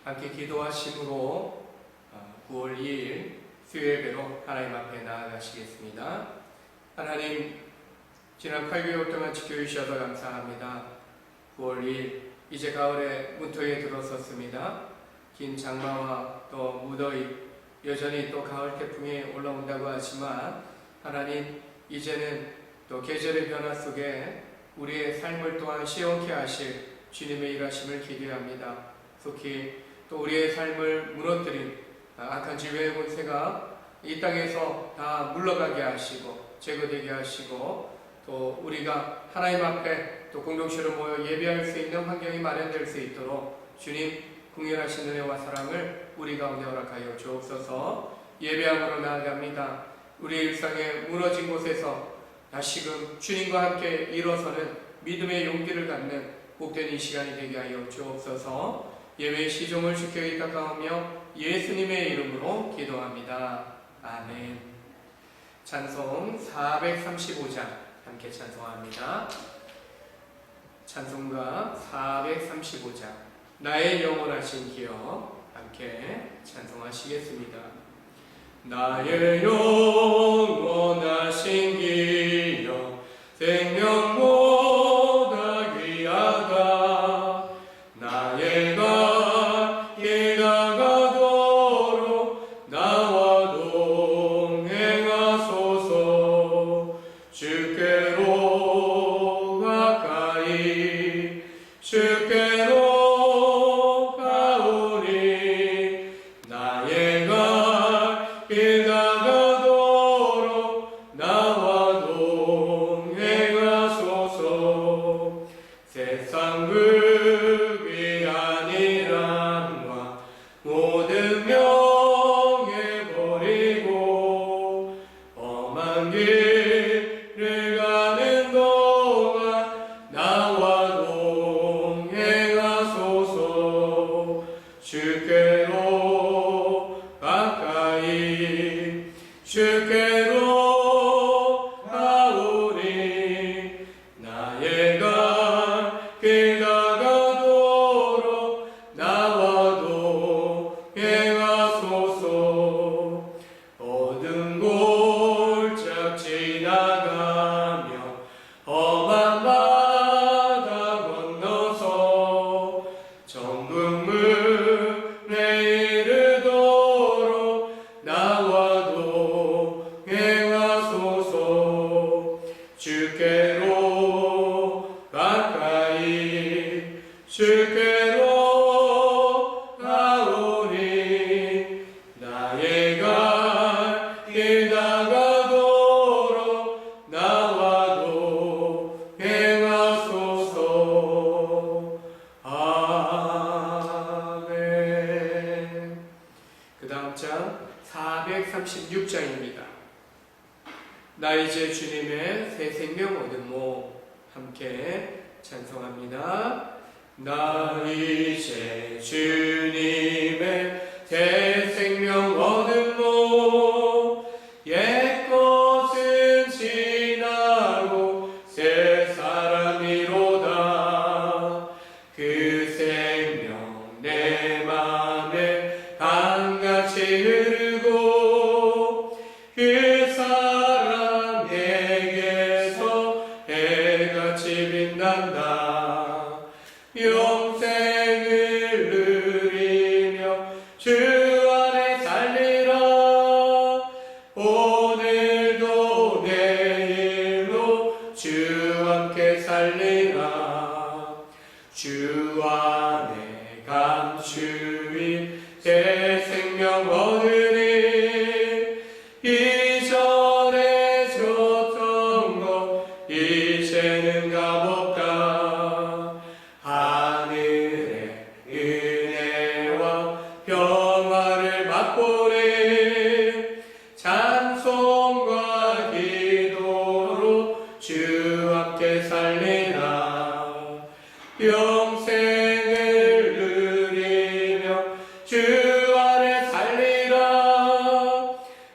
함께 기도하심으로 9월 2일 수요예배로 하나님 앞에 나아가시겠습니다. 하나님, 지난 8개월 동안 지켜주셔서 감사합니다. 9월 2일 이제 가을의 문턱에 들어섰습니다. 긴 장마와 또 무더위, 여전히 또 가을 태풍이 올라온다고 하지만 하나님, 이제는 또 계절의 변화 속에 우리의 삶을 또한 시원케 하실 주님의 일하심을 기대합니다. 특히 또 우리의 삶을 무너뜨린 악한 지배의 권세가 이 땅에서 다 물러가게 하시고 제거되게 하시고, 또 우리가 하나님 앞에 또 공동체로 모여 예배할 수 있는 환경이 마련될 수 있도록 주님 긍휼하신 은혜와 사랑을 우리 가운데 허락하여 주옵소서. 예배함으로 나아갑니다. 우리의 일상에 무너진 곳에서 다시금 주님과 함께 일어서는 믿음의 용기를 갖는 복된 이 시간이 되게 하여 주옵소서. 예배의 시종을 주께 의탁하오며 예수님의 이름으로 기도합니다. 아멘. 찬송 435장 함께 찬송합니다. 찬송가 435장 나의 영원하신 기억 함께 찬송하시겠습니다. 나의 영원하신 기억 생명보다 귀하다. 나의 갈 길 다가도록 나와 동행하소서. 주께로 가까이 주께로 가오니 나의 갈 길 다가도록 나와 동행하소서. 세상 극이 아니란과 모든 명예 버리고 험한 길을 가는 동안 나와 동행하소서. 주께로 가까이 주께로 가오니 나의 갈 길 다가도록 나와 동행하소서. 어두운 골짝 지나가며 험한 바다 건너서 정금문에 이르도록 나와 동행하소서. 주께로 가까이 주께로 가오니 나의 갈 길 다가도록 나와 동행하소서. 아멘. 그 다음 장 436장입니다. 나 이제 주님의 새 생명 얻음모 함께 찬송합니다. 나 이제 주님의 새 생명 얻음모 옛것은 지나고 새 사람이로다. 그 생명 내 맘에 강같이 흐르고 그 사람에게서 해같이 빛난다. 영생을 누리며 주 안에 살리라. 오늘도 내일도 주 함께 살리라. 주 안에 감추인 새 생명 얻으니 이전에 줬던 것 이제는 값없다. 하늘의 은혜와 평화를 맛보니 찬송과 기도로 주 함께 살리라. 영생을 누리며 주 안에 살리라.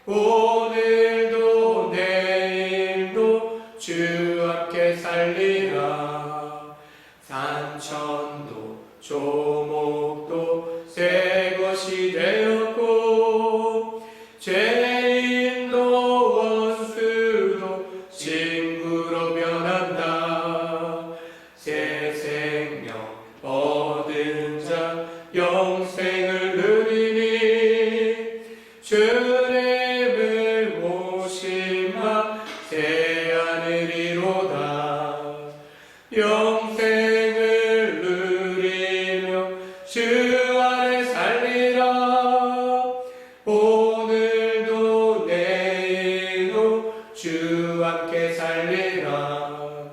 오늘도 내일도 주 함께 살리라. 산천도 조목도 새 것이 되었고 죄인도 원수도 친구로 변한다. 새 생명 얻은 자 영생을 누리니 주님을 모심하 새 하늘이로다. 영생을 누리며 주 안에 살리라. 오늘도 내일도 주 함께 살리라.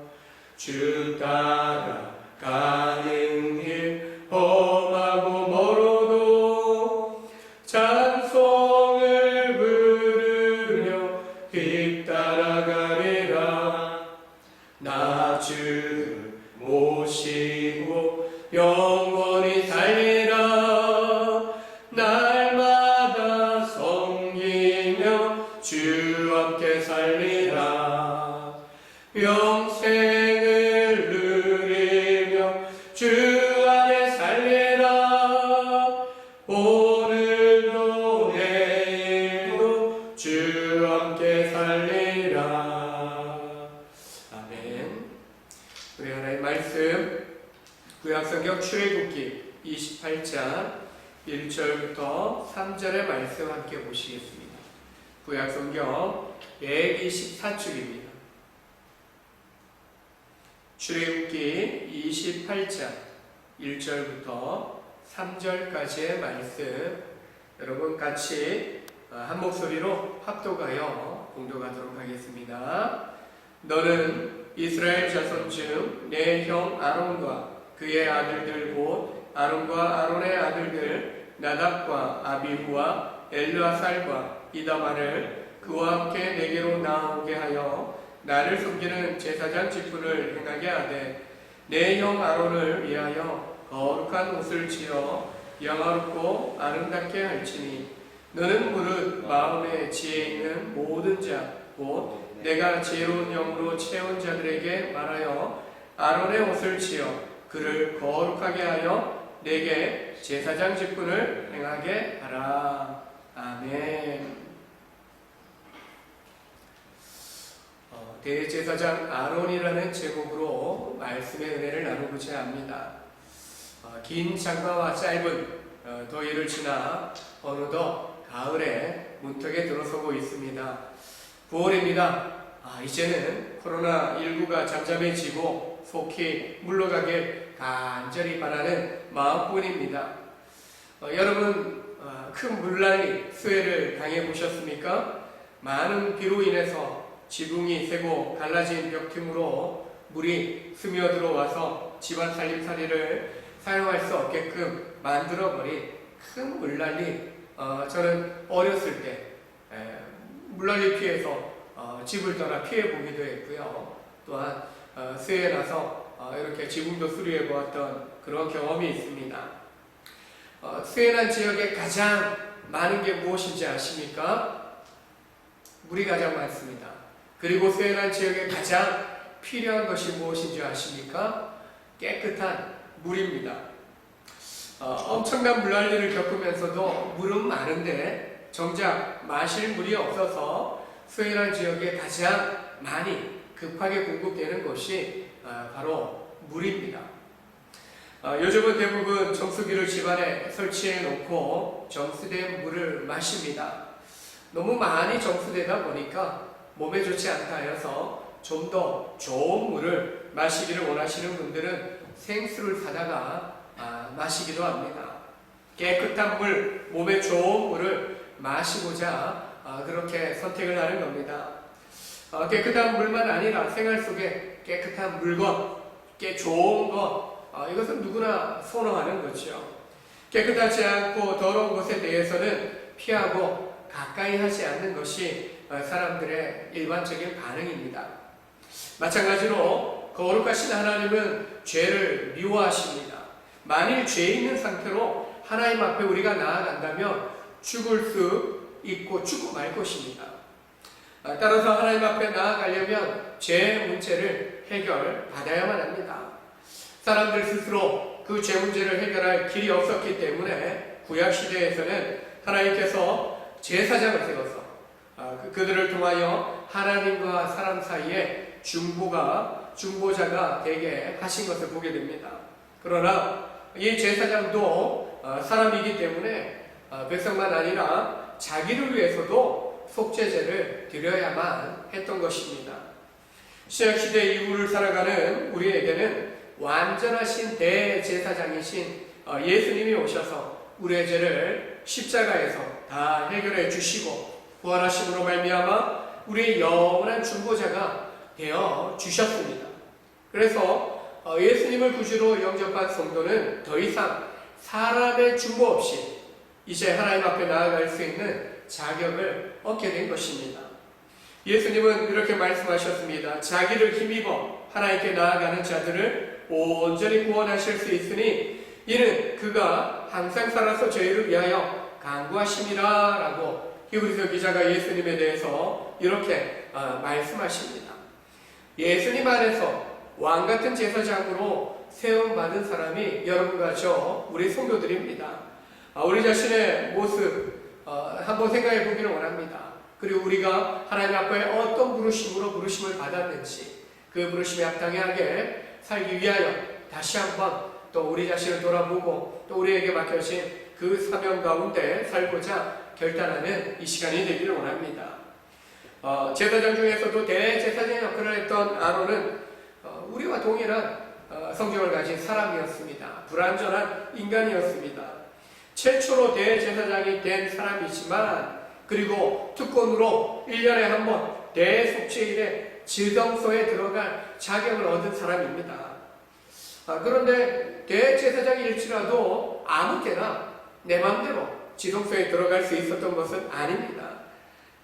주 따라 가는 길 험하고 멀어도 찬송을 부르며 뒤따라가리라. 나 주를 모시고 영원히 살리라. 날마다 섬기며 주 함께 살리라. 영생을 누리며 주 안에 살리라. 오늘도 내일도 주 함께 살리라. 아멘. 우리 하나님 말씀 구약성경 출애굽기 28장 1절부터 3절의 말씀 함께 보시겠습니다. 구약성경 124쪽입니다. 출애굽기 28장 1절부터 3절까지의 말씀 여러분 같이 한 목소리로 합독하여 공독하도록 하겠습니다. 너는 이스라엘 자손 중 내 형 아론과 그의 아들들 곧 아론과 아론의 아들들 나답과 아비후와 엘르아살과 이다말을 그와 함께 내게로 나오게 하여 나를 섬기는 제사장 직분을 행하게 하되 내 형 아론을 위하여 거룩한 옷을 지어 영화롭고 아름답게 할지니 너는 무릇 마음에 지혜 있는 모든 자 곧 내가 지혜로운 영으로 채운 자들에게 말하여 아론의 옷을 지어 그를 거룩하게 하여 내게 제사장 직분을 행하게 하라. 아멘. 대제사장 아론이라는 제목으로 말씀의 은혜를 나누고자 합니다. 긴 장마와 짧은 더위를 지나 어느덧 가을에 문턱에 들어서고 있습니다. 9월입니다. 이제는 코로나19가 잠잠해지고 속히 물러가길 간절히 바라는 마음뿐입니다. 여러분 큰 물난리 수해를 당해보셨습니까? 많은 비로 인해서 지붕이 새고 갈라진 벽틈으로 물이 스며들어와서 집안 살림살이를 사용할 수 없게끔 만들어버린 큰 물난리. 저는 어렸을 때 물난리 피해서 집을 떠나 피해보기도 했고요. 또한 수해에 나서 이렇게 지붕도 수리해 보았던 그런 경험이 있습니다. 수해난 지역에 가장 많은 게 무엇인지 아십니까? 물이 가장 많습니다. 그리고 수해난 지역에 가장 필요한 것이 무엇인지 아십니까? 깨끗한 물입니다. 엄청난 물난리를 겪으면서도 물은 많은데 정작 마실 물이 없어서 수해난 지역에 가장 많이 급하게 공급되는 것이 바로 물입니다. 요즘은 대부분 정수기를 집안에 설치해 놓고 정수된 물을 마십니다. 너무 많이 정수되다 보니까 몸에 좋지 않다 해서 좀 더 좋은 물을 마시기를 원하시는 분들은 생수를 사다가 마시기도 합니다. 깨끗한 물, 몸에 좋은 물을 마시고자 그렇게 선택을 하는 겁니다. 깨끗한 물만 아니라 생활 속에 깨끗한 물건, 좋은 것, 이것은 누구나 선호하는 거죠. 깨끗하지 않고 더러운 것에 대해서는 피하고 가까이 하지 않는 것이 사람들의 일반적인 반응입니다. 마찬가지로 거룩하신 하나님은 죄를 미워하십니다. 만일 죄 있는 상태로 하나님 앞에 우리가 나아간다면 죽을 수 있고 죽고 말 것입니다. 따라서 하나님 앞에 나아가려면 죄 문제를 해결받아야만 합니다. 사람들 스스로 그 죄 문제를 해결할 길이 없었기 때문에 구약 시대에서는 하나님께서 제사장을 세워서 그들을 통하여 하나님과 사람 사이에 중보자가 되게 하신 것을 보게 됩니다. 그러나 이 제사장도 사람이기 때문에 백성만 아니라 자기를 위해서도 속죄제를 드려야만 했던 것입니다. 신약시대 이후를 살아가는 우리에게는 완전하신 대제사장이신 예수님이 오셔서 우리의 죄를 십자가에서 다 해결해 주시고 부활하심으로 말미암아 우리의 영원한 중보자가 되어 주셨습니다. 그래서 예수님을 구주로 영접한 성도는 더 이상 사람의 중보 없이 이제 하나님 앞에 나아갈 수 있는 자격을 얻게 된 것입니다. 예수님은 이렇게 말씀하셨습니다. 자기를 힘입어 하나님께 나아가는 자들을 온전히 구원하실 수 있으니 이는 그가 항상 살아서 저희를 위하여 간구하심이라 라고 히브리서 기자가 예수님에 대해서 이렇게 말씀하십니다. 예수님 안에서 왕같은 제사장으로 세움받은 사람이 여러분과 저 우리 성도들입니다. 우리 자신의 모습 한번 생각해 보기를 원합니다. 그리고 우리가 하나님 앞에 어떤 부르심으로 부르심을 받았는지 그 부르심에 합당하게 살기 위하여 다시 한번 또 우리 자신을 돌아보고 또 우리에게 맡겨진 그 사명 가운데 살고자 결단하는 이 시간이 되기를 원합니다. 제사장 중에서도 대제사장의 역할을 했던 아론은 우리와 동일한 성경을 가진 사람이었습니다. 불완전한 인간이었습니다. 최초로 대제사장이 된 사람이지만 그리고 특권으로 1년에 한 번 대속죄일에 지성소에 들어갈 자격을 얻은 사람입니다. 그런데 대제사장일지라도 아무 때나 내 마음대로 지성소에 들어갈 수 있었던 것은 아닙니다.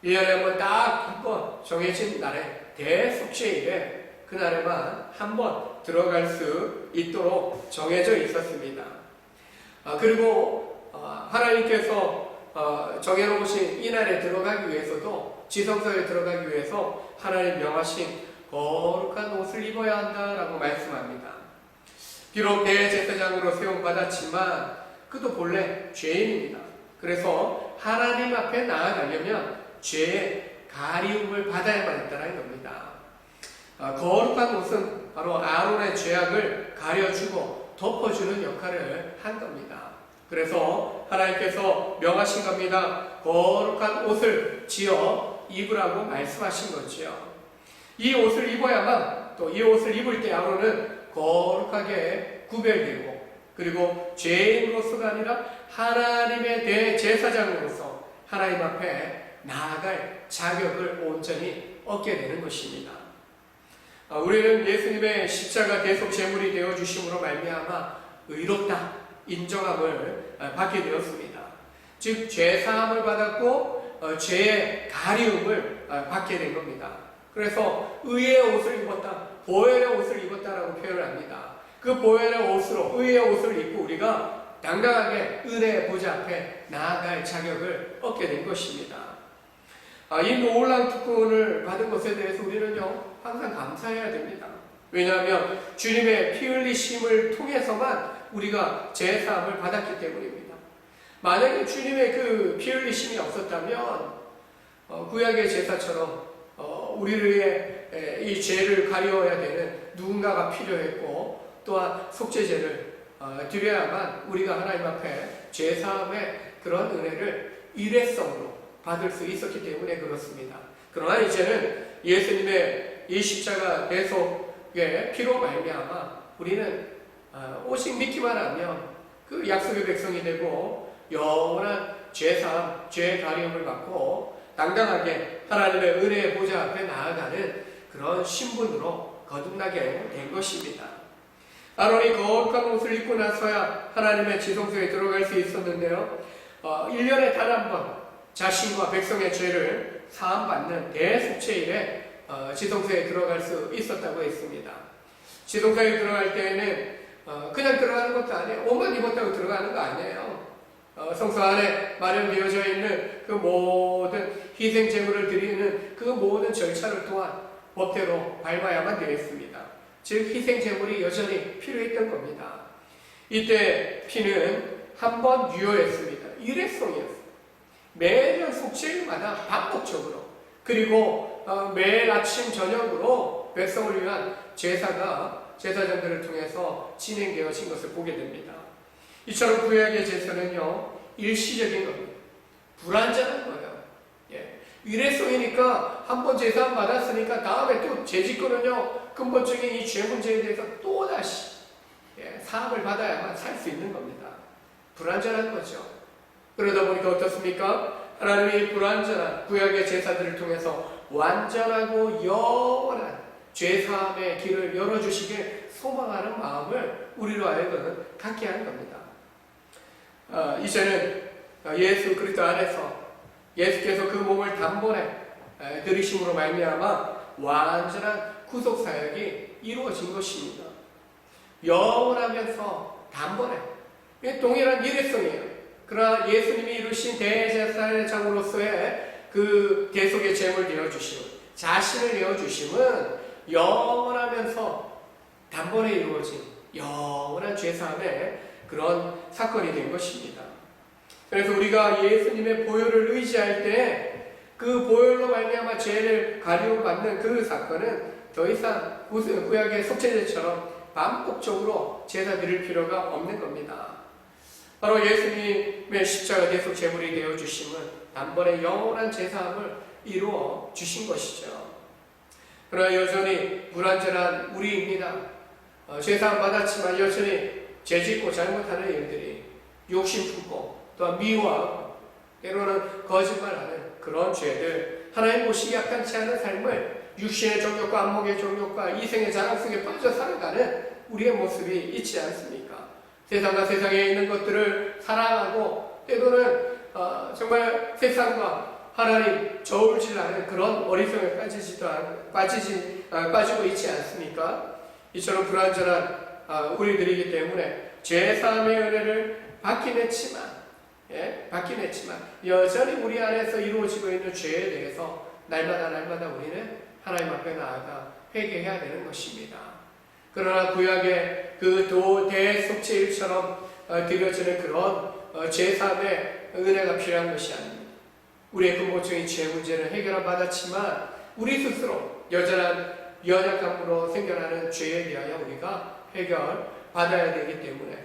1년에 한 번 딱 한 번 정해진 날에 대속죄일에 그날에만 한 번 들어갈 수 있도록 정해져 있었습니다. 그리고 하나님께서 정해놓으신 이날에 들어가기 위해서도 지성소에 들어가기 위해서 하나님 명하신 거룩한 옷을 입어야 한다라고 말씀합니다. 비록 대제사장으로 세움받았지만 그도 본래 죄인입니다. 그래서 하나님 앞에 나아가려면 죄의 가리움을 받아야만 했다는 겁니다. 거룩한 옷은 바로 아론의 죄악을 가려주고 덮어주는 역할을 한 겁니다. 그래서 하나님께서 명하신 겁니다. 거룩한 옷을 지어 입으라고 말씀하신 거지요. 이 옷을 입어야만 또 이 옷을 입을 때 아론은 거룩하게 구별되고 그리고 죄인으로서가 아니라 하나님의 대제사장으로서 하나님 앞에 나아갈 자격을 온전히 얻게 되는 것입니다. 우리는 예수님의 십자가 대속 제물이 되어 주심으로 말미암아 의롭다 인정함을 받게 되었습니다. 즉 죄사함을 받았고 죄의 가리움을 받게 된 겁니다. 그래서 의의 옷을 입었다, 보혈의 옷을 입었다라고 표현을 합니다. 그 보혈의 옷으로 의의 옷을 입고 우리가 당당하게 은혜의 보좌 앞에 나아갈 자격을 얻게 된 것입니다. 이 놀라운 특권을 받은 것에 대해서 우리는요 항상 감사해야 됩니다. 왜냐하면 주님의 피 흘리심을 통해서만 우리가 죄사함을 받았기 때문입니다. 만약에 주님의 그 피 흘리심이 없었다면 구약의 제사처럼 우리의 이 죄를 가려야 되는 누군가가 필요했고 또한 속죄제를 드려야만 우리가 하나님 앞에 죄사함의 그런 은혜를 일회성으로 받을 수 있었기 때문에 그렇습니다. 그러나 이제는 예수님의 이 십자가 대속의 피로 말미암아 우리는 오직 믿기만 하면 그 약속의 백성이 되고 영원한 죄사함, 죄의 가리움을 받고 당당하게 하나님의 은혜의 보좌 앞에 나아가는 그런 신분으로 거듭나게 된 것입니다. 아론이 거룩한 옷을 입고 나서야 하나님의 지성소에 들어갈 수 있었는데요. 1년에 단 한 번 자신과 백성의 죄를 사함받는 대속죄일에 지성소에 들어갈 수 있었다고 했습니다. 지성소에 들어갈 때에는 그냥 들어가는 것도 아니에요. 옷만 입었다고 들어가는 거 아니에요. 성소 안에 마련되어져 있는 그 모든 희생 제물을 드리는 그 모든 절차를 또한 법대로 밟아야만 되겠습니다. 즉 희생 제물이 여전히 필요했던 겁니다. 이때 피는 한 번 유효했습니다. 일회성이었어요. 매년 속죄일마다 반복적으로, 그리고 매일 아침 저녁으로 백성을 위한 제사가 제사장들을 통해서 진행되어진 것을 보게 됩니다. 이처럼 구약의 제사는요, 일시적인 겁니다. 불완전한 거예요. 예. 일회성이니까 한 번 제사 받았으니까 다음에 또 재짓거는요, 근본적인 이 죄 문제에 대해서 또다시 사함을 받아야만 살 수 있는 겁니다. 불완전한 거죠. 그러다 보니까 어떻습니까? 하나님이 불완전한 구약의 제사들을 통해서 완전하고 영원한 죄사함의 길을 열어주시길 소망하는 마음을 우리로 하여금 갖게 하는 겁니다. 이제는 예수 그리스도 안에서 예수께서 그 몸을 단번에 들이심으로 말미암아 완전한 구속 사역이 이루어진 것입니다. 영원하면서 단번에 동일한 일회성이에요. 그러나 예수님이 이루신 대제사장으로서의 그 대속의 제물 내어주심은, 자신을 내어주심은 영원하면서 단번에 이루어진 영원한 죄사함의 그런 사건이 된 것입니다. 그래서 우리가 예수님의 보혈을 의지할 때 그 보혈로 말미암아 죄를 가리움받는 그 사건은 더 이상 구약의 속죄제처럼 반복적으로 제사 드릴 필요가 없는 겁니다. 바로 예수님의 십자가 대속 제물이 되어주심은 단번에 영원한 제사함을 이루어 주신 것이죠. 그러나 여전히 불완전한 우리입니다. 제사함 받았지만 여전히 죄짓고 잘못하는 일들이 욕심 품고 또한 미워하고 때로는 거짓말하는 그런 죄들, 하나님 보시기 약간치 않은 삶을 육신의 정욕과 안목의 정욕과 이생의 자랑 속에 빠져 살아가는 우리의 모습이 있지 않습니까? 세상과 세상에 있는 것들을 사랑하고 때로는 정말 세상과 하나님 저울질하는 그런 어리석음에 빠지고 있지 않습니까? 이처럼 불완전한 우리들이기 때문에 죄사함의 은혜를 받긴 했지만 여전히 우리 안에서 이루어지고 있는 죄에 대해서 날마다 우리는 하나님 앞에 나아가 회개해야 되는 것입니다. 그러나 구약의 그 대속죄일처럼 드려지는 그런 죄사함의 은혜가 필요한 것이 아닙니다. 우리의 근본적인 죄 문제는 해결을 받았지만 우리 스스로 여전한 연약함으로 생겨나는 죄에 대하여 우리가 해결 받아야 되기 때문에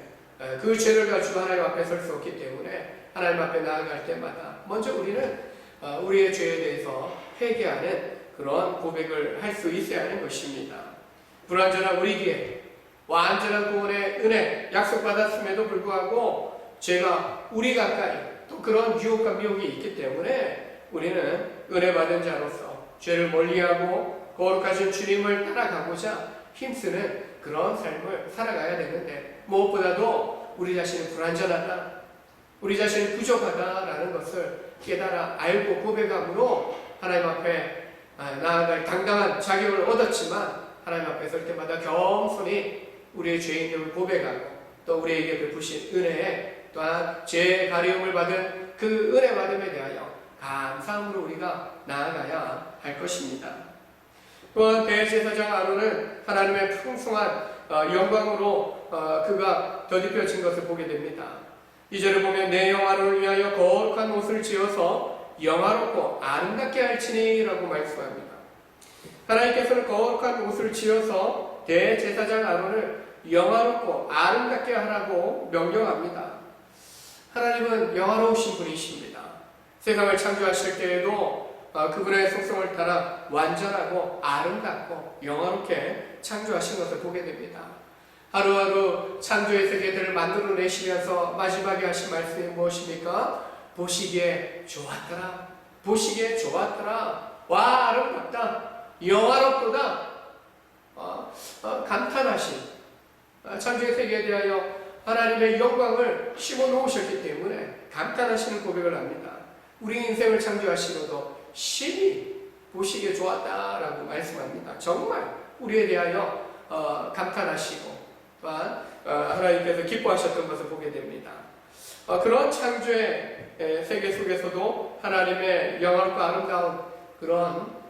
그 죄를 가지고 하나님 앞에 설 수 없기 때문에 하나님 앞에 나아갈 때마다 먼저 우리는 우리의 죄에 대해서 회개하는 그런 고백을 할 수 있어야 하는 것입니다. 불완전한 우리에게 완전한 구원의 은혜 약속받았음에도 불구하고 죄가 우리 가까이 또 그런 유혹과 미혹이 있기 때문에 우리는 은혜 받은 자로서 죄를 멀리하고 거룩하신 주님을 따라가고자 힘쓰는 그런 삶을 살아가야 되는데 무엇보다도 우리 자신이 불완전하다, 우리 자신이 부족하다라는 것을 깨달아 알고 고백함으로 하나님 앞에 나아갈 당당한 자격을 얻었지만 하나님 앞에 설 때마다 겸손히 우리의 죄인됨을 고백하고 또 우리에게 베푸신 은혜에 또한 죄의 가리움을 받은 그 은혜 받음에 대하여 감사함으로 우리가 나아가야 할 것입니다. 또한 대제사장 아론은 하나님의 풍성한 영광으로 그가 덧입혀진 것을 보게 됩니다. 2절을 보면 내 영화를 위하여 거룩한 옷을 지어서 영화롭고 아름답게 할지니 라고 말씀합니다. 하나님께서는 거룩한 옷을 지어서 대제사장 아론을 영화롭고 아름답게 하라고 명령합니다. 하나님은 영화로우신 분이십니다. 세상을 창조하실 때에도 그분의 속성을 따라 완전하고 아름답고 영화롭게 창조하신 것을 보게 됩니다. 하루하루 창조의 세계들을 만들어내시면서 마지막에 하신 말씀이 무엇입니까? 보시기에 좋았더라. 보시기에 좋았더라. 와, 아름답다. 영화롭도다. 감탄하신 창조의 세계에 대하여 하나님의 영광을 심어놓으셨기 때문에 감탄하시는 고백을 합니다. 우리 인생을 창조하시고도 심히 보시기에 좋았다라고 말씀합니다. 정말 우리에 대하여 감탄하시고 또한 하나님께서 기뻐하셨던 것을 보게 됩니다. 그런 창조의 세계 속에서도 하나님의 영원과 아름다운 그런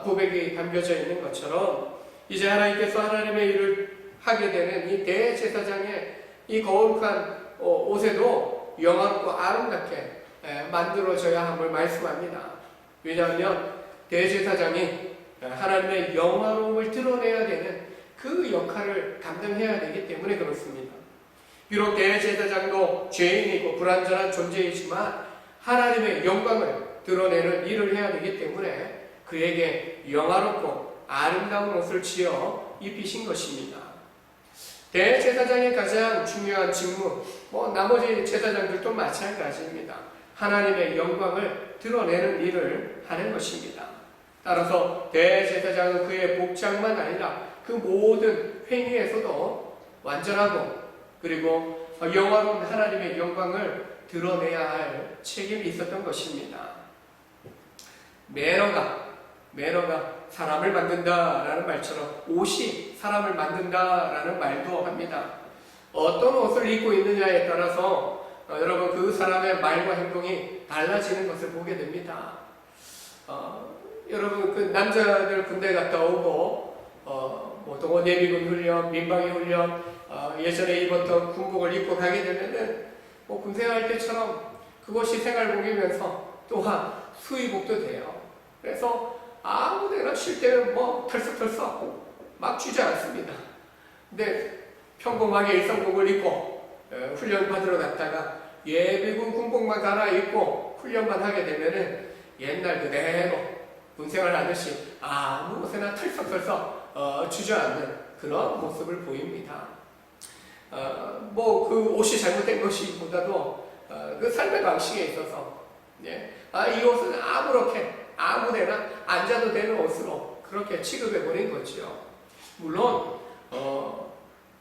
고백이 담겨져 있는 것처럼 이제 하나님께서 하나님의 일을 하게 되는 이 대제사장의 이 거룩한 옷에도 영화롭고 아름답게 만들어져야 함을 말씀합니다. 왜냐하면 대제사장이 하나님의 영화로움을 드러내야 되는 그 역할을 감당해야 되기 때문에 그렇습니다. 비록 대제사장도 죄인이고 불완전한 존재이지만 하나님의 영광을 드러내는 일을 해야 되기 때문에 그에게 영화롭고 아름다운 옷을 지어 입히신 것입니다. 대제사장의 가장 중요한 직무, 나머지 제사장들도 마찬가지입니다. 하나님의 영광을 드러내는 일을 하는 것입니다. 따라서 대제사장은 그의 복장만 아니라 그 모든 행위에서도 완전하고 그리고 영화로운 하나님의 영광을 드러내야 할 책임이 있었던 것입니다. 매너가 사람을 만든다라는 말처럼 옷이 사람을 만든다라는 말도 합니다. 어떤 옷을 입고 있느냐에 따라서 여러분 그 사람의 말과 행동이 달라지는 것을 보게 됩니다. 여러분 그 남자들 군대 갔다 오고 동원 예비군 훈련, 민방위 훈련, 예전에 입었던 군복을 입고 가게 되면은 군생활 때처럼 그것이 생활복이면서 또한 수의복도 돼요. 그래서 아무데나 쉴 때는 털썩털썩 막 쥐지 않습니다. 근데 평범하게 일상복을 입고 훈련 받으러 갔다가 예비군 군복만 갈아입고 훈련만 하게 되면은 옛날 그대로 군생활 하듯이 아무 곳에나 털썩털썩 주저앉는 그런 모습을 보입니다. 그 옷이 잘못된 것이보다도 그 삶의 방식에 있어서 이 옷은 아무데나 앉아도 되는 옷으로 그렇게 취급해버린 거죠. 물론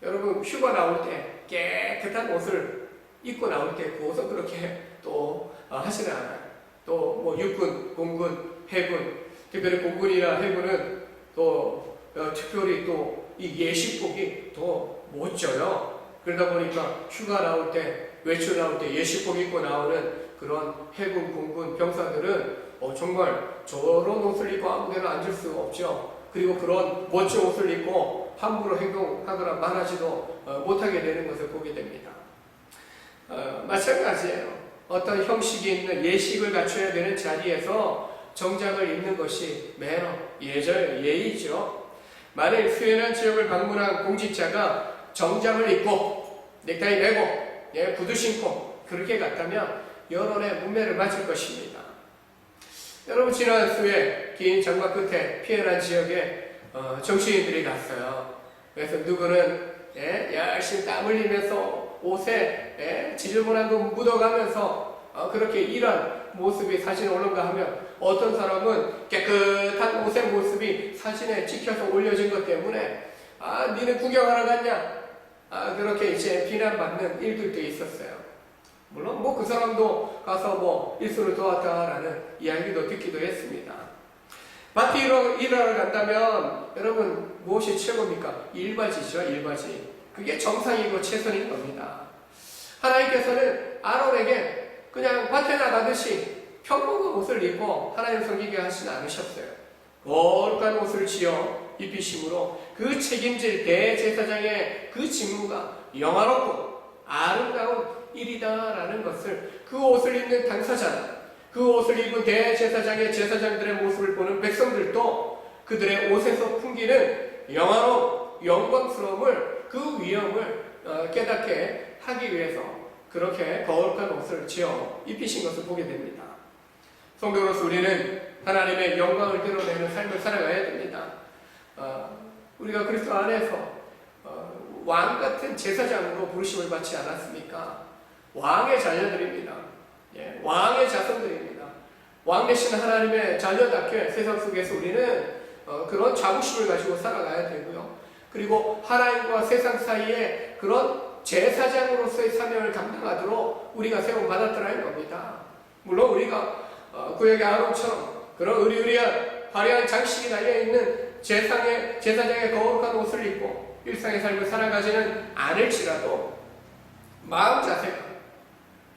여러분 휴가 나올 때 깨끗한 옷을 입고 나올 때 그 옷은 그렇게 또 하시는 않아요. 또 육군, 공군, 해군, 특별히 공군이나 해군은 또 특별히 또 이 예식복이 더 멋져요. 그러다 보니까 휴가 나올 때, 외출 나올 때 예식복 입고 나오는 그런 해군, 공군 병사들은 정말 저런 옷을 입고 아무데나 앉을 수가 없죠. 그리고 그런 멋진 옷을 입고 함부로 행동하거나 말하지도 못하게 되는 것을 보게 됩니다. 마찬가지예요. 어떤 형식이 있는 예식을 갖춰야 되는 자리에서 정장을 입는 것이 매너, 예의죠. 만일 수해난 지역을 방문한 공직자가 정장을 입고 넥타이 매고 구두 신고 그렇게 갔다면 여론의 문매를 맞을 것입니다. 여러분 지난 수해 긴 장마 끝에 피해난 지역에 정치인들이 갔어요. 그래서 누구는 열심히 땀 흘리면서 옷에 지저분한 거 묻어가면서 그렇게 일한 모습이 사진에 올라가 하면 어떤 사람은 깨끗한 옷의 모습이 사진에 찍혀서 올려진 것 때문에 니는 구경하러 갔냐? 그렇게 이제 비난받는 일들도 있었어요. 물론 그 사람도 가서 일손을 도왔다라는 이야기도 듣기도 했습니다. 밭에 일하러 간다면 여러분 무엇이 최고입니까? 일바지죠, 일바지. 그게 정상이고 최선인 겁니다. 하나님께서는 아론에게 그냥 밭에 나가듯이 평범한 옷을 입고 하나님 섬기게 하시지 않으셨어요. 거룩한 옷을 지어 입히심으로 그 책임질 대제사장의 그 직무가 영화롭고 아름다운 일이다라는 것을 그 옷을 입는 당사자나 그 옷을 입은 대제사장의 제사장들의 모습을 보는 백성들도 그들의 옷에서 풍기는 영화로운 영광스러움을 그 위엄을 깨닫게 하기 위해서 그렇게 거룩한 옷을 지어 입히신 것을 보게 됩니다. 성도로서 우리는 하나님의 영광을 드러내는 삶을 살아가야 됩니다. 우리가 그리스도 안에서 왕 같은 제사장으로 부르심을 받지 않았습니까? 왕의 자녀들입니다. 왕의 자손들입니다. 왕 되신 하나님의 자녀답게 세상 속에서 우리는 그런 자부심을 가지고 살아가야 되고요. 그리고 하나님과 세상 사이에 그런 제사장으로서의 사명을 감당하도록 우리가 세움받았더라는 겁니다. 물론 우리가 구약의 아론처럼 그런 의리의리한 화려한 장식이 달려있는 제사장의 거룩한 옷을 입고 일상의 삶을 살아가지는 않을지라도 마음 자세가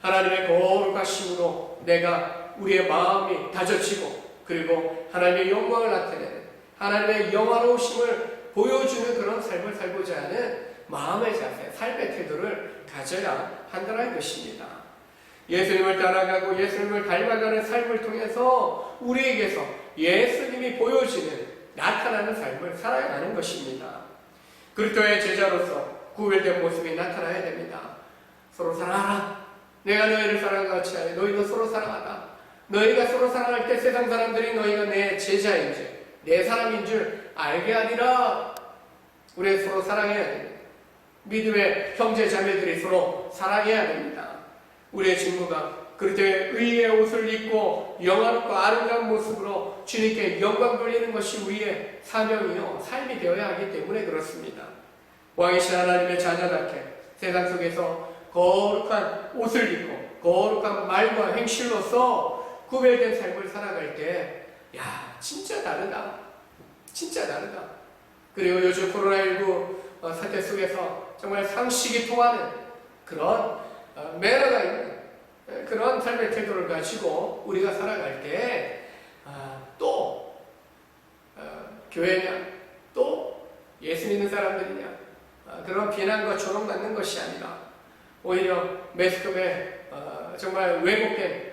하나님의 거룩하심으로 내가 우리의 마음이 다져지고 그리고 하나님의 영광을 나타내는 하나님의 영화로우심을 보여주는 그런 삶을 살고자 하는 마음의 자세, 삶의 태도를 가져야 한다는 것입니다. 예수님을 따라가고 예수님을 닮아가는 삶을 통해서 우리에게서 예수님이 보여지는 나타나는 삶을 살아가는 것입니다. 그리스도의 제자로서 구별된 모습이 나타나야 됩니다. 서로 사랑하라. 내가 너희를 사랑한 것 같이 하니 너희도 서로 사랑하라. 너희가 서로 사랑할 때 세상 사람들이 너희가 내 제자인지 내 사람인 줄 알게 하리라. 우리 서로 사랑해야 됩니다. 믿음의 형제 자매들이 서로 사랑해야 됩니다. 우리의 친구가 그리스도의 의의 옷을 입고 영화롭고 아름다운 모습으로 주님께 영광 돌리는 것이 우리의 사명이요 삶이 되어야 하기 때문에 그렇습니다. 왕이신 하나님의 자녀답게 세상 속에서 거룩한 옷을 입고 거룩한 말과 행실로서 구별된 삶을 살아갈 때 진짜 다르다. 진짜 다르다. 그리고 요즘 코로나19 사태 속에서 정말 상식이 통하는 그런 매너가 있는 그런 삶의 태도를 가지고 우리가 살아갈 때 또 교회냐 또 예수 믿는 사람들이냐 그런 비난과 조롱받는 것이 아니라 오히려 매스컴에 정말 왜곡된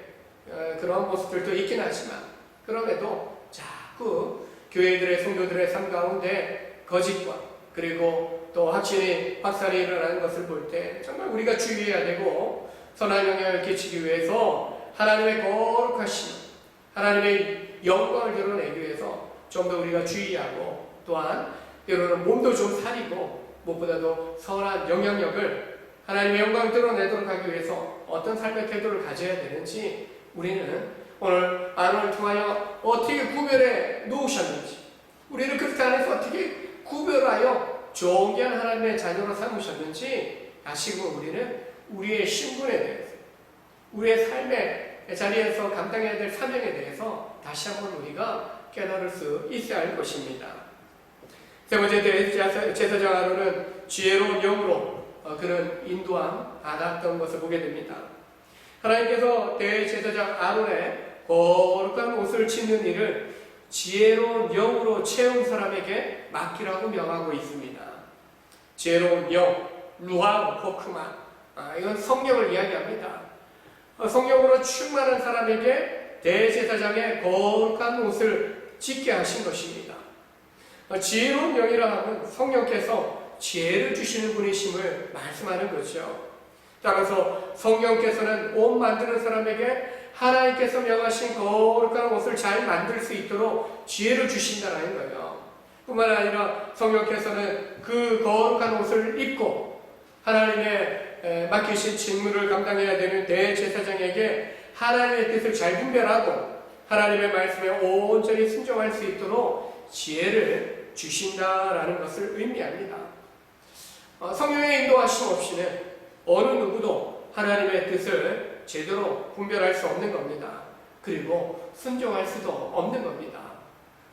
그런 모습들도 있긴 하지만 그럼에도 자꾸 교회들의 성도들의 삶 가운데 거짓과 그리고 또 확산이 일어나는 것을 볼 때 정말 우리가 주의해야 되고 선한 영향을 끼치기 위해서 하나님의 거룩하심, 하나님의 영광을 드러내기 위해서 좀 더 우리가 주의하고 또한 때로는 몸도 좀 사리고 무엇보다도 선한 영향력을 하나님의 영광을 드러내도록 하기 위해서 어떤 삶의 태도를 가져야 되는지 우리는 오늘 아론을 통하여 어떻게 구별해 놓으셨는지 우리를 그리스도 안에서 어떻게 구별하여 존귀한 하나님의 자녀로 삼으셨는지 다시금 우리는 우리의 신분에 대해서 우리의 삶의 자리에서 감당해야 될 사명에 대해서 다시 한번 우리가 깨달을 수 있어야 할 것입니다. 세 번째 제사장 아론은 지혜로운 영으로 그는 인도함 받았던 것을 보게 됩니다. 하나님께서 대제사장 아론의 거룩한 옷을 짓는 일을 지혜로운 영으로 채운 사람에게 맡기라고 명하고 있습니다. 지혜로운 영, 루아 호크만, 이건 성령을 이야기합니다. 성령으로 충만한 사람에게 대제사장의 거룩한 옷을 짓게 하신 것입니다. 지혜로운 영이라 하면 성령께서 지혜를 주시는 분이심을 말씀하는 거죠. 따라서 성령께서는 옷 만드는 사람에게 하나님께서 명하신 거룩한 옷을 잘 만들 수 있도록 지혜를 주신다는 거예요. 뿐만 아니라 성령께서는 그 거룩한 옷을 입고 하나님의 맡기신 직무를 감당해야 되는 대제사장에게 하나님의 뜻을 잘 분별하고 하나님의 말씀에 온전히 순종할 수 있도록 지혜를 주신다라는 것을 의미합니다. 성령의 인도하심 없이는 어느 누구도 하나님의 뜻을 제대로 분별할 수 없는 겁니다. 그리고 순종할 수도 없는 겁니다.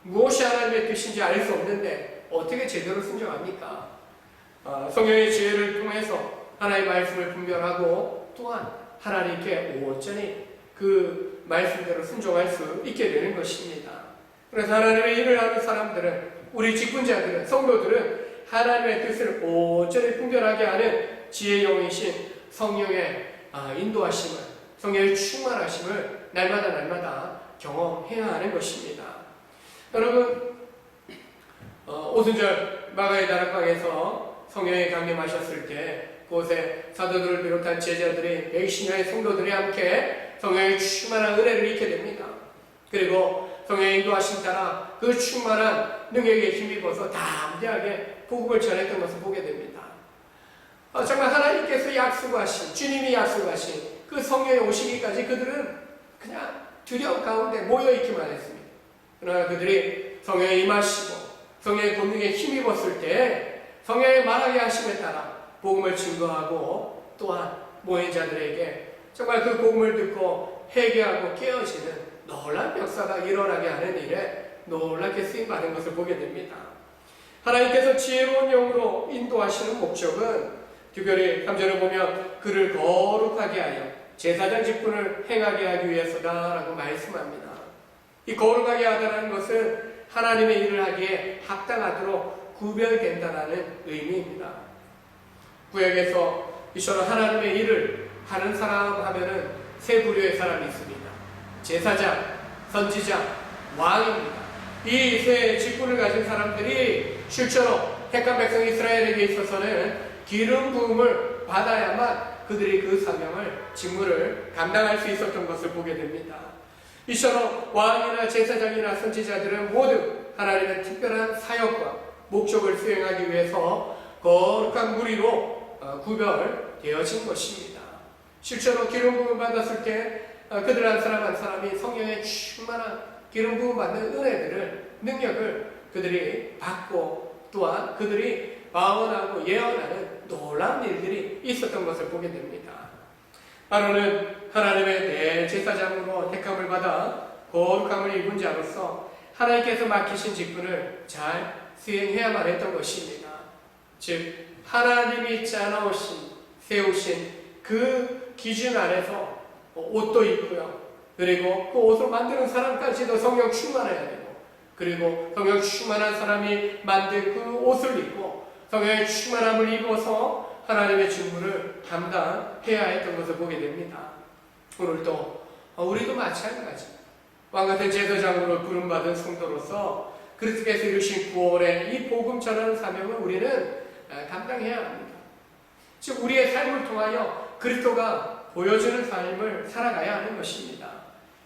무엇이 하나님의 뜻인지 알 수 없는데 어떻게 제대로 순종합니까? 성령의 지혜를 통해서 하나님의 말씀을 분별하고 또한 하나님께 온전히 그 말씀대로 순종할 수 있게 되는 것입니다. 그래서 하나님의 일을 하는 사람들은 우리 직분자들은 성도들은 하나님의 뜻을 온전히 분별하게 하는 지혜의 영이신 성령의 인도하심을 성령의 충만하심을 날마다 경험해야 하는 것입니다. 여러분 오순절 마가의 다락방에서 성령에 강림하셨을 때 그곳에 사도들을 비롯한 제자들이 120명의 성도들이 함께 성령의 충만한 은혜를 입게 됩니다. 그리고 성령의 인도하심 따라 그 충만한 능력에 힘입어서 담대하게 복음을 전했던 것을 보게 됩니다. 정말 하나님께서 약속하신, 주님이 약속하신 그 성령의 오시기까지 그들은 그냥 두려움 가운데 모여있기만 했습니다. 그러나 그들이 성령에 임하시고 성령의 권능에 힘입었을 때 성령의 말하게 하심에 따라 복음을 증거하고 또한 모인 자들에게 정말 그 복음을 듣고 회개하고 깨어지는 놀라운 역사가 일어나게 하는 일에 놀랍게 쓰임받은 것을 보게 됩니다. 하나님께서 지혜로운 영으로 인도하시는 목적은 특별히 3절을 보면 그를 거룩하게 하여 제사장 직분을 행하게 하기 위해서다라고 말씀합니다. 이 거룩하게 하다는 것은 하나님의 일을 하기에 합당하도록 구별된다는 의미입니다. 구약에서 이처럼 하나님의 일을 하는 사람 하면은 세 부류의 사람이 있습니다. 제사장, 선지자, 왕입니다. 이 세 직분을 가진 사람들이 실제로 택한 백성 이스라엘에게 있어서는 기름 부음을 받아야만 그들이 그 사명을, 직무를 감당할 수 있었던 것을 보게 됩니다. 이처럼 왕이나 제사장이나 선지자들은 모두 하나님의 특별한 사역과 목적을 수행하기 위해서 거룩한 무리로 구별되어진 것입니다. 실제로 기름 부음을 받았을 때 그들 한 사람 한 사람이 성령의 충만한 기름 부음 받는 은혜들을, 능력을 그들이 받고 또한 그들이 방언하고 예언하는 놀라운 일들이 있었던 것을 보게 됩니다. 아론은 하나님의 대제사장으로 택함을 받아 거룩함을 입은 자로서 하나님께서 맡기신 직분을 잘 수행해야만 했던 것입니다. 즉 하나님이 짜놓으신, 세우신 그 기준 안에서 옷도 입고요. 그리고 그 옷을 만드는 사람까지도 성령 충만해야 되고, 그리고 성령 충만한 사람이 만든 그 옷을 입고 성령의 충만함을 입어서 하나님의 직무를 감당해야 했던 것을 보게 됩니다. 오늘도 우리도 마찬가지 왕같은 제사장으로 부름받은 성도로서 그리스도께서 이루신 구원의 이 복음 전하는 사명을 우리는 감당해야 합니다. 즉 우리의 삶을 통하여 그리스도가 보여주는 삶을 살아가야 하는 것입니다.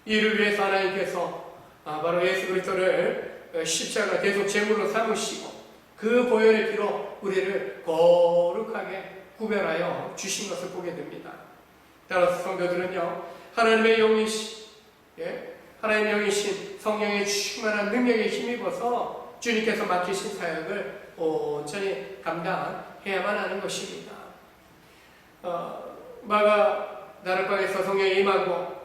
이를 위해서 하나님께서 바로 예수 그리스도를 십자가 계속 제물로 삼으시고 그 보혈의 피로 우리를 거룩하게 구별하여 주신 것을 보게 됩니다. 따라서 성도들은요, 하나님의 영이신, 하나님의 영이신 성령의 충만한 능력에 힘입어서 주님께서 맡기신 사역을 온전히 감당해야만 하는 것입니다. 마가 나룻방에서 성령이 임하고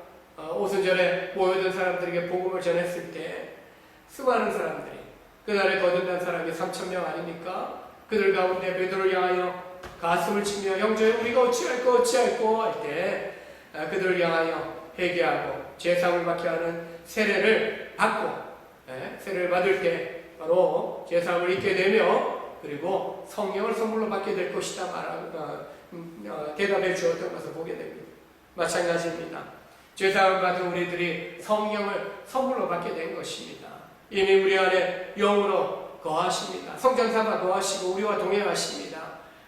오순절에 모여든 사람들에게 복음을 전했을 때 수많은 사람들이, 그날에 거듭난 사람이 3,000명 아닙니까? 그들 가운데 베드로를 향하여 가슴을 치며 형제 우리가 어찌할꼬 할 때 그들을 향하여 회개하고 제사함을 받게 하는 세례를 받고, 세례를 받을 때 바로 제사함을 입게 되며 그리고 성령을 선물로 받게 될 것이다 대답해 주었던 것을 보게 됩니다. 마찬가지입니다. 제사함을 받은 우리들이 성령을 선물로 받게 된 것입니다. 이미 우리 안에 영으로 거하십니다. 성전사가 거하시고 우리와 동행하십니다.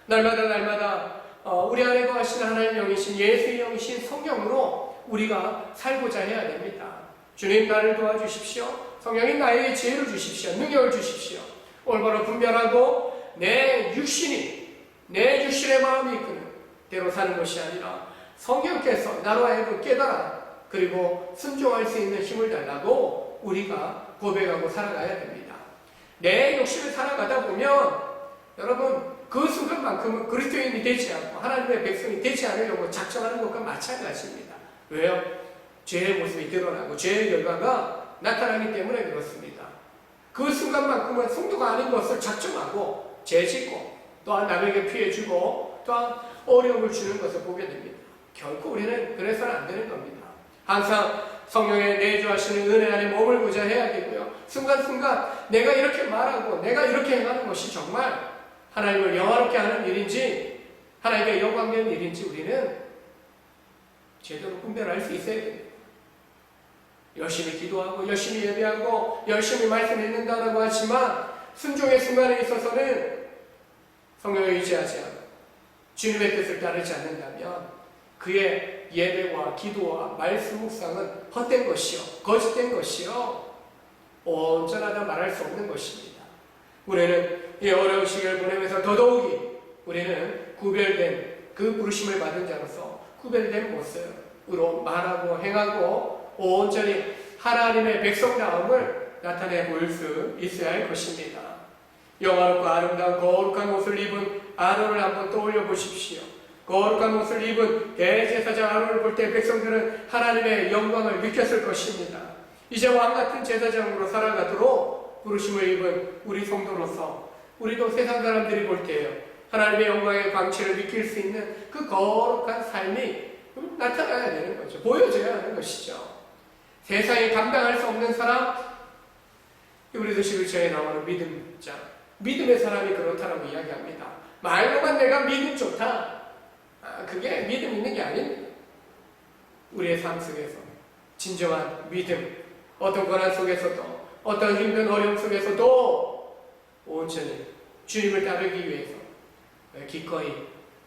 날마다 우리 안에 거하시는 하나님의 영이신 예수의 영이신 성령으로 우리가 살고자 해야 됩니다. 주님 나를 도와주십시오. 성령님 나에게 지혜를 주십시오. 능력을 주십시오. 올바로 분별하고 내 육신의 마음이 이끄는 대로 사는 것이 아니라 성령께서 나로 하여금 깨달아 그리고 순종할 수 있는 힘을 달라고 우리가 고백하고 살아가야 됩니다. 내 욕심을 살아가다 보면 여러분 그 순간만큼은 그리스도인이 되지 않고 하나님의 백성이 되지 않으려고 작정하는 것과 마찬가지입니다. 왜요? 죄의 모습이 드러나고 죄의 결과가 나타나기 때문에 그렇습니다. 그 순간만큼은 성도가 아닌 것을 작정하고 죄짓고 또한 남에게 피해주고 또한 어려움을 주는 것을 보게 됩니다. 결코 우리는 그래서는 안 되는 겁니다. 항상 성령의 내주하시는 은혜 안에 머물고자 해야 되고요. 순간순간 내가 이렇게 말하고 내가 이렇게 행하는 것이 정말 하나님을 영화롭게 하는 일인지 하나님의 영광되는 일인지 우리는 제대로 분별할 수 있어야 됩니다. 열심히 기도하고 열심히 예배하고 열심히 말씀 읽는다고 하지만 순종의 순간에 있어서는 성령을 의지하지 않고 주님의 뜻을 따르지 않는다면 그의 예배와 기도와 말씀 묵상은 헛된 것이요 거짓된 것이요 온전하다 말할 수 없는 것입니다. 우리는 이 어려운 시기를 보내면서 더더욱이 우리는 구별된 그 부르심을 받은 자로서 구별된 모습으로 말하고 행하고 온전히 하나님의 백성다움을 나타내 보일 수 있어야 할 것입니다. 영화롭고 아름다운 거룩한 옷을 입은 아론을 한번 떠올려 보십시오. 거룩한 옷을 입은 대제사장 아론을 볼 때 백성들은 하나님의 영광을 느꼈을 것입니다. 이제 왕같은 제사장으로 살아가도록 부르심을 입은 우리 성도로서 우리도 세상 사람들이 볼 때요 하나님의 영광의 광채를 느낄 수 있는 그 거룩한 삶이 나타나야 되는 거죠. 보여져야 하는 것이죠. 세상에 감당할 수 없는 사람, 우리도 11장에 나오는 믿음자, 믿음의 사람이 그렇다라고 이야기합니다. 말로만 내가 믿음 좋다. 그게 믿음 있는 게 아닙니다. 우리의 삶 속에서 진정한 믿음, 어떤 고난 속에서도, 어떤 힘든 어려움 속에서도 온전히 주님을 따르기 위해서 기꺼이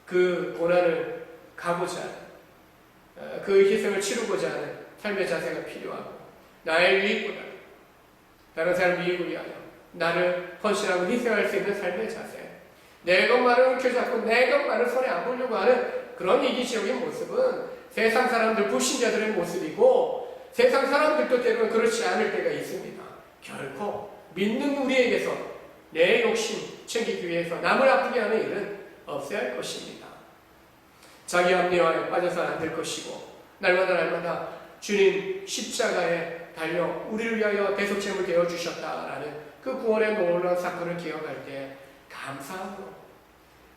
그 고난을 가고자 하는, 그 희생을 치르고자 하는 삶의 자세가 필요하고, 나의 유익보다 다른 사람 유익을 위하여 나를 헌신하고 희생할 수 있는 삶의 자세, 내 것만을 움켜잡고 내 것만을 손에 안 보려고 하는 그런 이기적인 모습은 세상 사람들, 불신자들의 모습이고, 세상 사람들도 때로는 그렇지 않을 때가 있습니다. 결코 믿는 우리에게서 내 욕심 챙기기 위해서 남을 아프게 하는 일은 없어야 할 것입니다. 자기 합리화에 빠져서는 안 될 것이고, 날마다 주님 십자가에 달려 우리를 위하여 대속제물 되어 주셨다라는 그 구원의 놀라운 사건을 기억할 때 감사함으로,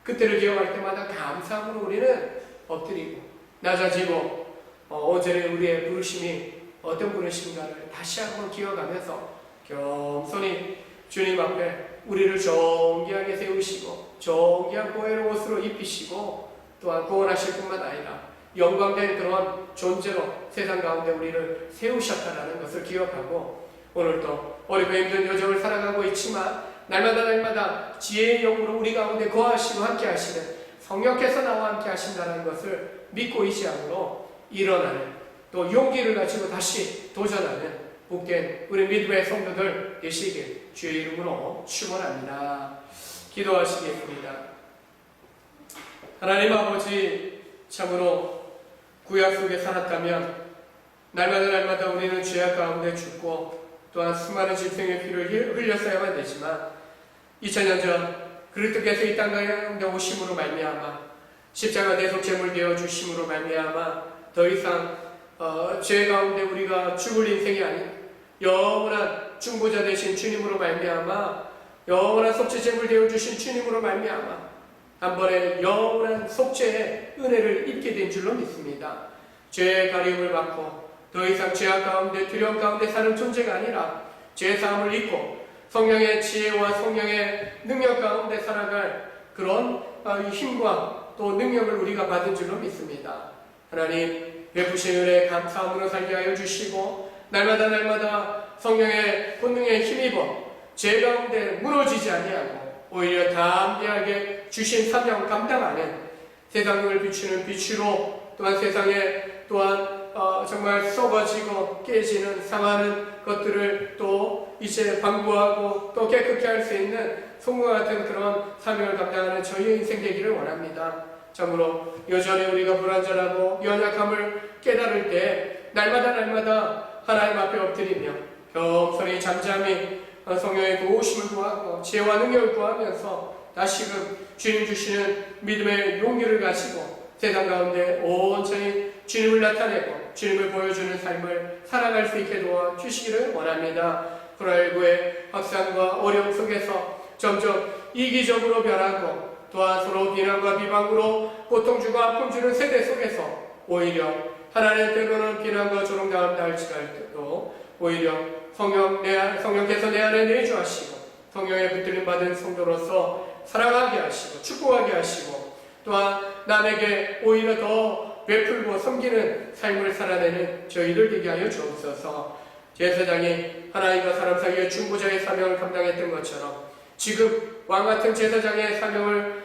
그때를 기억할 때마다 감사함으로 우리는 엎드리고 낮아지고, 온전히 우리의 부르심이 어떤 분이신가를 다시 한번 기억하면서 겸손히 주님 앞에 우리를 존귀하게 세우시고 존귀한 보혈의 옷으로 입히시고, 또한 구원하실 뿐만 아니라 영광된 그런 존재로 세상 가운데 우리를 세우셨다는 것을 기억하고, 오늘도 어렵고 힘든 여정을 살아가고 있지만 날마다 지혜의 영으로 우리 가운데 거하시고 함께 하시는 성령께서 나와 함께 하신다는 것을 믿고 의지함으로 일어나는, 또 용기를 가지고 다시 도전하는 복된 우리 믿음의 성도들 되시길 주의 이름으로 축원합니다. 기도하시겠습니다. 하나님 아버지, 참으로 구약 속에 살았다면 날마다 우리는 죄악 가운데 죽고 또한 수많은 짐승의 피를 흘렸어야만 되지만, 2000년 전 그리스도께서 이 땅 가운데 오심으로 말미암아 십자가 대속제물 되어 주심으로 말미암아 더 이상 죄 가운데 우리가 죽을 인생이 아닌 영원한 중보자 되신 주님으로 말미암아, 영원한 속죄제물 되어 주신 주님으로 말미암아 한 번에 영원한 속죄의 은혜를 입게 된 줄로 믿습니다. 죄의 가리움을 받고 더 이상 죄악 가운데 두려움 가운데 사는 존재가 아니라 죄사함을 잊고 성령의 지혜와 성령의 능력 가운데 살아갈 그런 힘과 또 능력을 우리가 받은 줄로 믿습니다. 하나님, 베푸신 은혜 감사함으로 살게 하여 주시고, 날마다 성령의 본능에 힘입어 죄 가운데 무너지지 아니하고 오히려 담대하게 주신 사명 감당하는 세상을 비추는 빛으로, 또한 세상에 또한 정말 썩어지고 깨지는 상하는 것들을 또 이제 방부하고 또 깨끗게 할 수 있는 송과 같은 그런 사명을 감당하는 저희의 인생 되기를 원합니다. 참으로 여전히 우리가 불완전하고 연약함을 깨달을 때 날마다 하나님 앞에 엎드리며 겸손히 잠잠히 성령의 도우심을 구하고 지혜와 능력을 구하면서 다시금 주님 주시는 믿음의 용기를 가지고 세상 가운데 온전히 주님을 나타내고 주님을 보여주는 삶을 살아갈 수 있게 도와주시기를 원합니다. 코로나19의 확산과 어려움 속에서 점점 이기적으로 변하고 또한 서로 비난과 비방으로 고통 주고 아픔 주는 세대 속에서 오히려 하나님 때로는 비난과 조롱당한다 할지라도 오히려 성령께서 내 안에 내주하시고 성령에 붙들림 받은 성도로서 사랑하게 하시고 축복하게 하시고, 또한 남에게 오히려 더 베풀고 섬기는 삶을 살아내는 저희들 되게 하여 주옵소서. 제사장이 하나님과 사람 사이의 중보자의 사명을 감당했던 것처럼 지금 왕같은 제사장의 사명을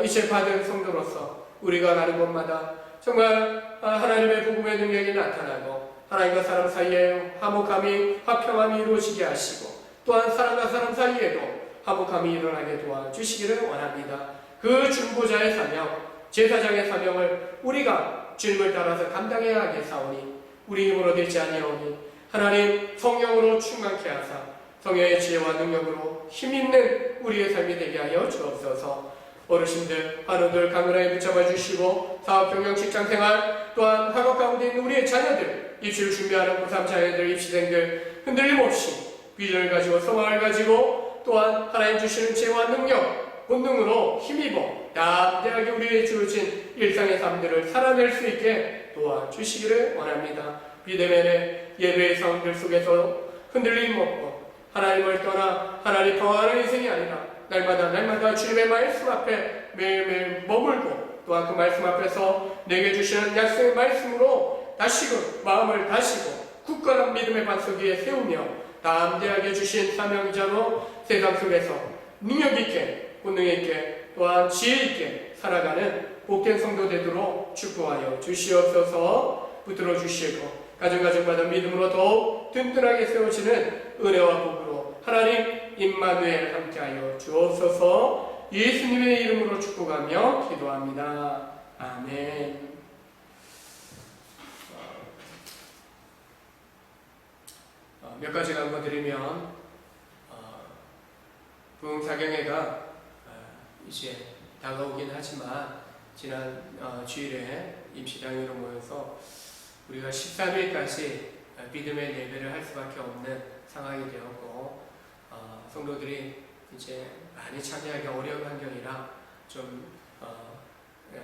이제 받은 성도로서 우리가 가는 곳마다 정말 하나님의 복음의 능력이 나타나고 하나님과 사람 사이에 화목함이 화평함이 이루어지게 하시고, 또한 사람과 사람 사이에도 화목함이 일어나게 도와주시기를 원합니다. 그 중보자의 사명, 제사장의 사명을 우리가 주님을 따라서 감당해야 하겠사오니 우리 힘으로 되지 아니하오니 하나님 성령으로 충만케 하사 성령의 지혜와 능력으로 힘있는 우리의 삶이 되게 하여 주옵소서. 어르신들, 환우들 강건하게 붙잡아 주시고 사업, 경영, 직장생활, 또한 학업 가운데 있는 우리의 자녀들, 입시를 준비하는 고3 자녀들, 입시생들 흔들림 없이 비전을 가지고 소망을 가지고 또한 하나님 주시는 지혜와 능력, 본능으로 힘입어 담대하게 우리의 주어진 일상의 삶들을 살아낼 수 있게 도와주시기를 원합니다. 비대면의 예배의 상황들 속에서 흔들림 없고 하나님을 떠나 하나님 방황하는 인생이 아니라 날마다 주님의 말씀 앞에 매일매일 머물고 또한 그 말씀 앞에서 내게 주시는 약속의 말씀으로 다시금 마음을 다시고 굳건한 믿음의 반석 위에 세우며 담대하게 주신 사명자로 세상 속에서 능력 있게 권능 있게 또한 지혜 있게 살아가는 복된 성도 되도록 축복하여 주시옵소서. 붙들어 주시고 가정가정마다 믿음으로 더욱 든든하게 세워지는 은혜와 복으로 하나님 임마누엘 함께하여 주옵소서. 예수님의 이름으로 축복하며 기도합니다. 아멘. 몇 가지 강조드리면 부흥사경회가 이제 다가오긴 하지만 지난 주일에 임시당회로 모여서 우리가 13일까지 믿음의 예배를 할 수밖에 없는 상황이 되었고 성도들이 이제 많이 참여하기 어려운 환경이라 좀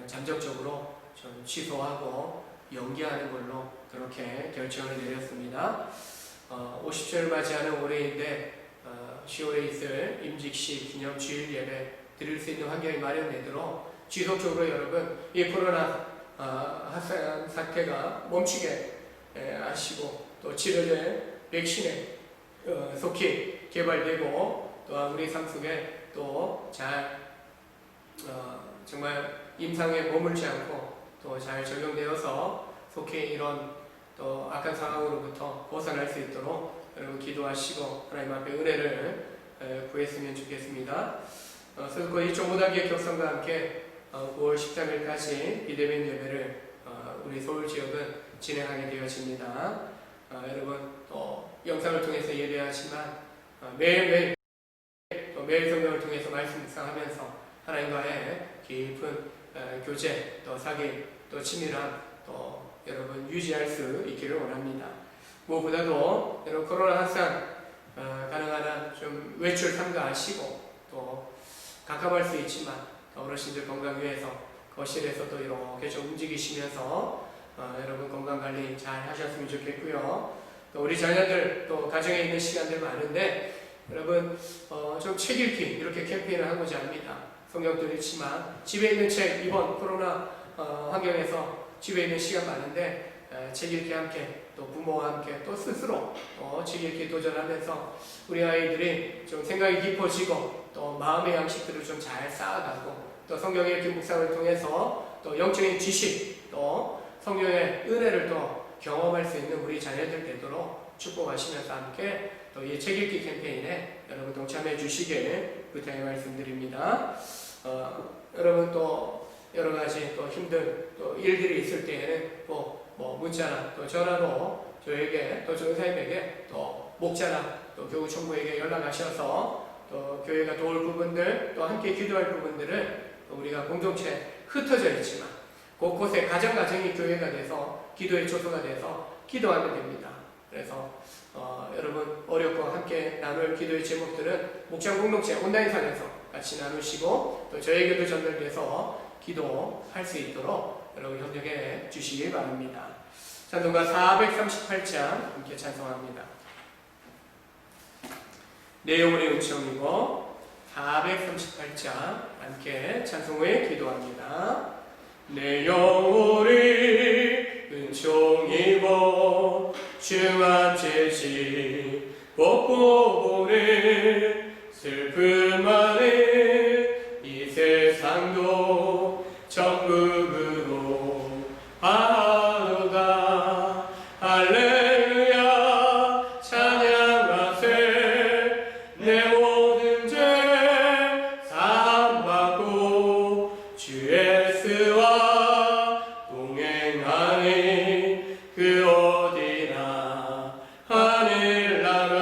잠정적으로 좀 취소하고 연기하는 걸로 그렇게 결정을 내렸습니다. 50주년을 맞이하는 올해인데 10월에 있을 임직식 기념 주일 예배 드릴 수 있는 환경이 마련되도록 지속적으로 여러분 이 코로나 확산 사태가 멈추게 하시고 또 치료제 백신에 속히 개발되고 또한 우리 삶 속에 또 잘 정말 임상에 머물지 않고 또 잘 적용되어서 속히 이런 또 악한 상황으로부터 벗어날 수 있도록 여러분 기도하시고 하나님 앞에 은혜를 구했으면 좋겠습니다. 서울권 1.5단계 격성과 함께 9월 13일까지 비대면 예배를 우리 서울 지역은 진행하게 되어집니다. 여러분 또 영상을 통해서 예배하지만 매일매일 또 매일 성경을 통해서 말씀 묵상하면서 하나님과의 깊은 교제 또 사귐 또 친밀함 또 여러분 유지할 수 있기를 원합니다. 무엇보다도 여러분 코로나 확산 가능한 한 좀 외출 삼가하시고 또 가까워할 수 있지만 어르신들 건강 위해서 거실에서도 이렇게 좀 움직이시면서 여러분 건강관리 잘 하셨으면 좋겠고요. 또 우리 자녀들 또 가정에 있는 시간들 많은데 여러분 좀 책 읽기 이렇게 캠페인을 하고자 합니다. 성경도 읽지만 집에 있는 책 이번 코로나 환경에서 집에 있는 시간 많은데 책 읽기 함께 또 부모와 함께 또 스스로 책 읽기 도전하면서 우리 아이들이 좀 생각이 깊어지고 또 마음의 양식들을 좀 잘 쌓아가고 또 성경 읽기 묵상을 통해서 또 영적인 지식 또 성령의 은혜를 또 경험할 수 있는 우리 자녀들 되도록 축복하시면서 함께 또 이 책 읽기 캠페인에 여러분 동참해 주시길 부탁의 말씀드립니다. 여러분 또 여러 가지 또 힘든 또 일들이 있을 때에는 뭐 문자나 또 전화로 저에게 또 전사님에게 또 목자나 또 교구 총무에게 연락하셔서 또 교회가 도울 부분들 또 함께 기도할 부분들을 우리가 공동체 흩어져 있지만 곳곳에 가정이 교회가 돼서 기도의 초소가 돼서 기도하면 됩니다. 그래서 여러분 어렵고 함께 나눌 기도의 제목들은 목장 공동체 온라인상에서 같이 나누시고 또 저에게도 전달돼서 기도할 수 있도록 여러분 협력해 주시기 바랍니다. 찬송가 438장 함께 찬송합니다. 내 영혼의 은총이고 438장 함께 찬송 후에 기도합니다. 내 영혼의 은총이고 주 앞에 짚고 보는 슬픔 안에 이 세상도 천국으로 하도다. 할렐루야 찬양하세. 내 모든 죄 사함받고 주 예수와 동행하니 그 어디나 하늘나라.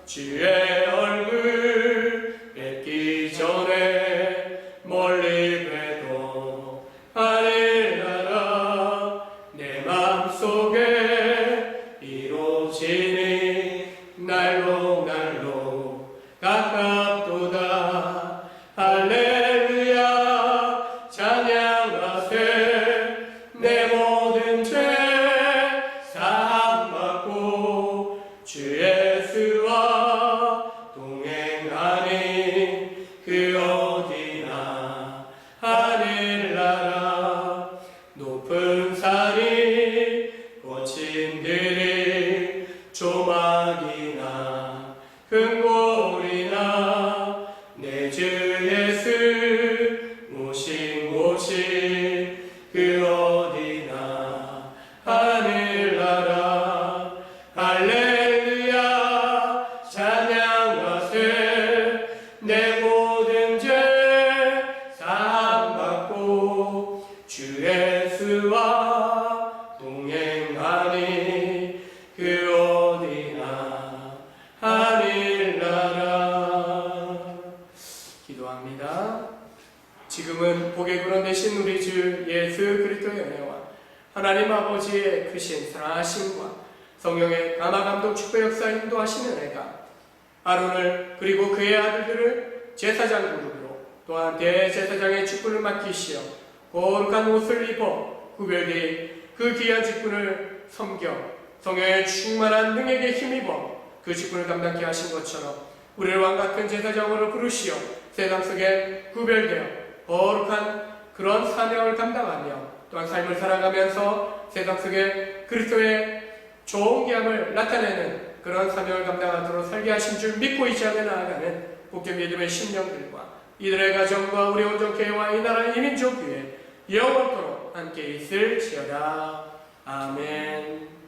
주의 얼굴 뵙기 전에 멀리 뵈도 하늘나라. 내 맘속에 이루어지니 날로 가깝도다. 할렐루야 찬양하세. 내 모든 죄 사함받고 주 예수와 동행하니 그 어디나 하나님 아버지의 크신 사랑하심과 성령의 감화 감동 축복 역사 인도하시는 은혜가 아론을 그리고 그의 아들들을 제사장 그룹으로 또한 대제사장의 직분을 맡기시어 거룩한 옷을 입어 구별되어 그 귀한 직분을 섬겨 성령의 충만한 능력에 힘입어 그 직분을 감당케 하신 것처럼 우리를 왕같은 제사장으로 부르시어 세상 속에 구별되어 거룩한 그런 사명을 감당하며 또한 삶을 살아가면서 세상 속에 그리스도의 좋은 기함을 나타내는 그런 사명을 감당하도록 살게 하신 줄 믿고 이제하며 나아가는 복된 믿음의 심령들과 이들의 가정과 우리 온전교회와 이 나라 이민족 위에 영원토록 함께 있을지어다. 아멘.